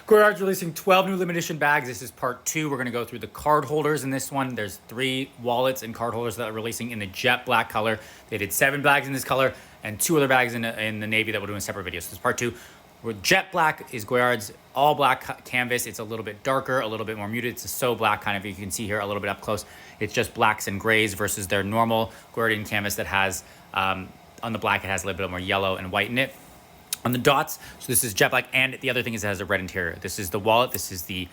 Goyard's releasing 12 new limited edition bags. This is part 2. We're going to go through the card holders in this one. There's 3 wallets and card holders that are releasing in the jet black color. They did 7 bags in this color and 2 other bags in the navy that we'll do in separate videos. So this is part 2. With jet black is Goyard's all black canvas. It's a little bit darker, a little bit more muted. It's a so black kind of, you can see here a little bit up close. It's just blacks and grays versus their normal Goyardine canvas that has, on the black, it has a little bit more yellow and white in it. On the dots, so this is jet black, and the other thing is it has a red interior. This is the wallet. This is the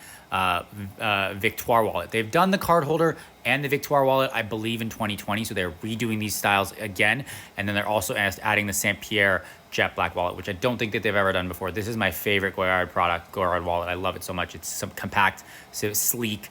Victoire wallet. They've done the card holder and the Victoire wallet, I believe, in 2020, so they're redoing these styles again, and then they're also adding the Saint Pierre jet black wallet, which I don't think that they've ever done before. This is my favorite Goyard product, Goyard wallet. I love it so much. It's so compact, so sleek,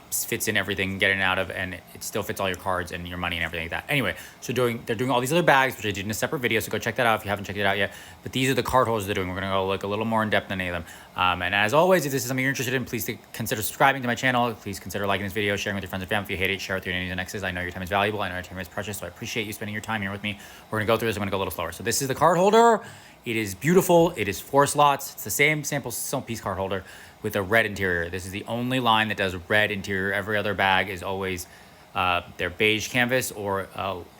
fits in everything, get in and out of, and it still fits all your cards and your money and everything like that. Anyway, so they're doing all these other bags, which I did in a separate video, so go check that out if you haven't checked it out yet. But these are the card holders they're doing. We're gonna go look a little more in depth than any of them. And as always, if this is something you're interested in, please consider subscribing to my channel. Please consider liking this video, sharing with your friends and family. If you hate it, share it with your nieces and exes. I know your time is valuable. I know your time is precious, so I appreciate you spending your time here with me. We're gonna go through this. I'm gonna go a little slower. So this is the card holder. It is beautiful. It is 4 slots. It's the same sample piece card holder with a red interior. This is the only line that does red interior. Every other bag is always their beige canvas or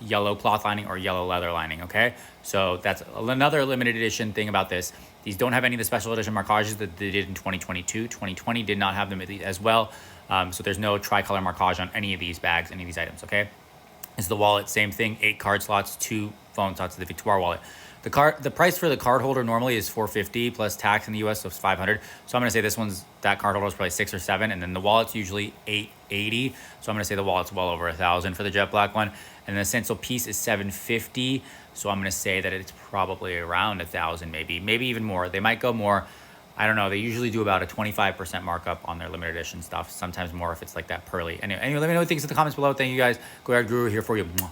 yellow cloth lining or yellow leather lining, okay? So that's another limited edition thing about this. These don't have any of the special edition markages that they did in 2022. 2020 did not have them as well. So there's no tricolor markage on any of these bags, any of these items, okay? This is the wallet, same thing, 8 card slots, 2 phone slots of the Victoire wallet. The price for the card holder normally is $450 plus tax in the US, so it's $500. So I'm gonna say that card holder is probably 6 or 7, and then the wallet's usually $880. So I'm gonna say the wallet's well over $1,000 for the jet black one. And the essential piece is $750. So I'm gonna say that it's probably around $1,000, maybe even more. They might go more. I don't know. They usually do about a 25% markup on their limited edition stuff. Sometimes more if it's like that pearly. Anyway, let me know what you think in the comments below. Thank you guys. Goyard Guru here for you. Bye.